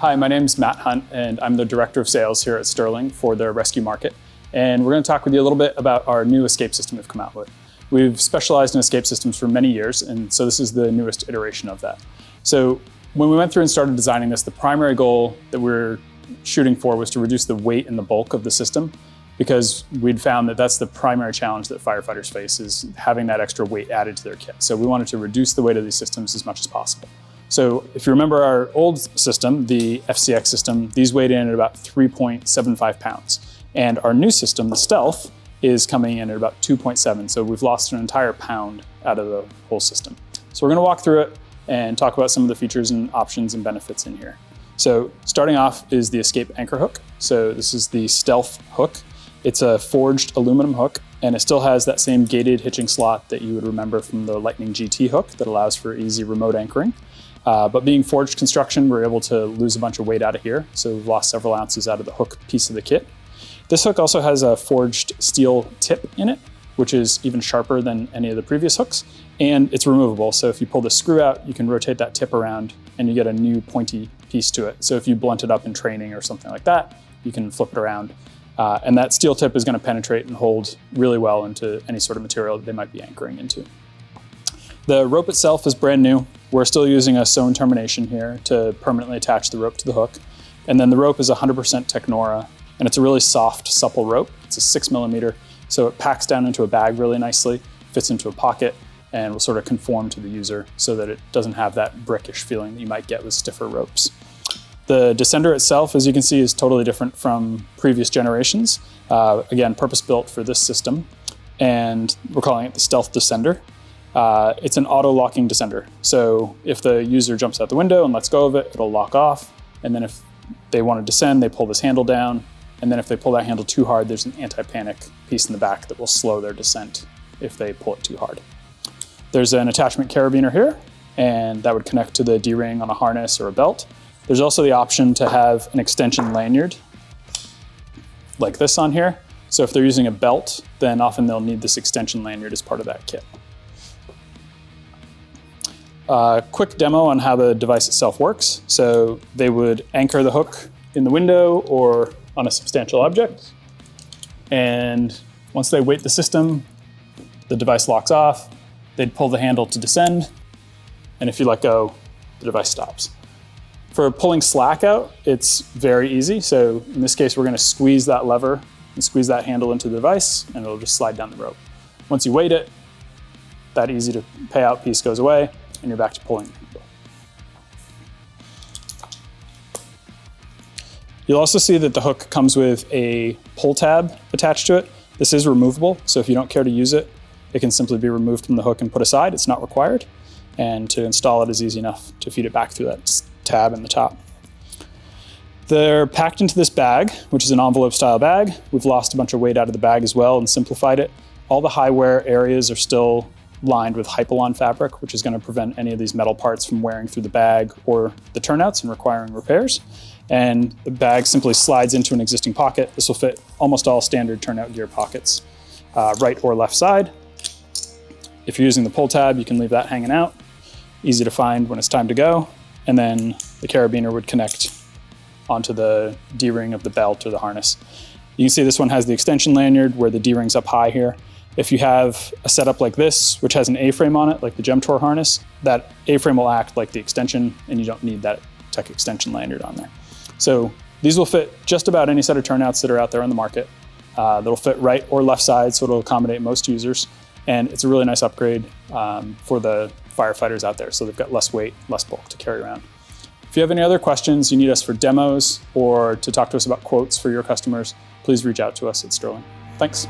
Hi, my name is Matt Hunt, and I'm the Director of Sales here at Sterling for the rescue market. And we're going to talk with you a little bit about our new escape system we've come out with. We've specialized in escape systems for many years, and so this is the newest iteration of that. So when we went through and started designing this, the primary goal that we're shooting for was to reduce the weight and the bulk of the system, because we'd found that that's the primary challenge that firefighters face, is having that extra weight added to their kit. So we wanted to reduce the weight of these systems as much as possible. So if you remember our old system, the FCX system, these weighed in at about 3.75 pounds. And our new system, the Stealth, is coming in at about 2.7. So we've lost an entire pound out of the whole system. So we're gonna walk through it and talk about some of the features and options and benefits in here. So starting off is the Escape Anchor Hook. So this is the Stealth hook. It's a forged aluminum hook, and it still has that same gated hitching slot that you would remember from the Lightning GT hook that allows for easy remote anchoring. But being forged construction, we're able to lose a bunch of weight out of here. So we've lost several ounces out of the hook piece of the kit. This hook also has a forged steel tip in it, which is even sharper than any of the previous hooks. And it's removable. So if you pull the screw out, you can rotate that tip around and you get a new pointy piece to it. So if you blunt it up in training or something like that, you can flip it around. And that steel tip is going to penetrate and hold really well into any sort of material that they might be anchoring into. The rope itself is brand new. We're still using a sewn termination here to permanently attach the rope to the hook. And then the rope is 100% Technora, and it's a really soft, supple rope. It's a 6mm, so it packs down into a bag really nicely, fits into a pocket, and will sort of conform to the user so that it doesn't have that brickish feeling that you might get with stiffer ropes. The descender itself, as you can see, is totally different from previous generations. Again, purpose-built for this system, and we're calling it the Stealth Descender. It's an auto-locking descender. So if the user jumps out the window and lets go of it, it'll lock off. And then if they want to descend, they pull this handle down. And then if they pull that handle too hard, there's an anti-panic piece in the back that will slow their descent if they pull it too hard. There's an attachment carabiner here, and that would connect to the D-ring on a harness or a belt. There's also the option to have an extension lanyard like this on here. So if they're using a belt, then often they'll need this extension lanyard as part of that kit. Quick demo on how the device itself works. So they would anchor the hook in the window or on a substantial object. And once they weight the system, the device locks off. They'd pull the handle to descend. And if you let go, the device stops. For pulling slack out, it's very easy. So in this case, we're going to squeeze that lever and squeeze that handle into the device, and it'll just slide down the rope. Once you weight it, that easy to pay out piece goes away, and you're back to pulling the handle. You'll also see that the hook comes with a pull tab attached to it. This is removable, so if you don't care to use it, it can simply be removed from the hook and put aside. It's not required. And to install it is easy enough to feed it back through that tab in the top. They're packed into this bag, which is an envelope style bag. We've lost a bunch of weight out of the bag as well and simplified it. All the high wear areas are still lined with Hypalon fabric, which is going to prevent any of these metal parts from wearing through the bag or the turnouts and requiring repairs. And the bag simply slides into an existing pocket. This will fit almost all standard turnout gear pockets, right or left side. If you're using the pull tab, you can leave that hanging out. Easy to find when it's time to go. And then the carabiner would connect onto the D-ring of the belt or the harness. You can see this one has the extension lanyard where the D-ring's up high here. If you have a setup like this, which has an A-frame on it, like the Gemtor harness, that A-frame will act like the extension, and you don't need that Tech extension lanyard on there. So these will fit just about any set of turnouts that are out there on the market. That'll fit right or left side, so it'll accommodate most users. And it's a really nice upgrade for the firefighters out there, so they've got less weight, less bulk to carry around. If you have any other questions, you need us for demos or to talk to us about quotes for your customers, please reach out to us at Sterling. Thanks.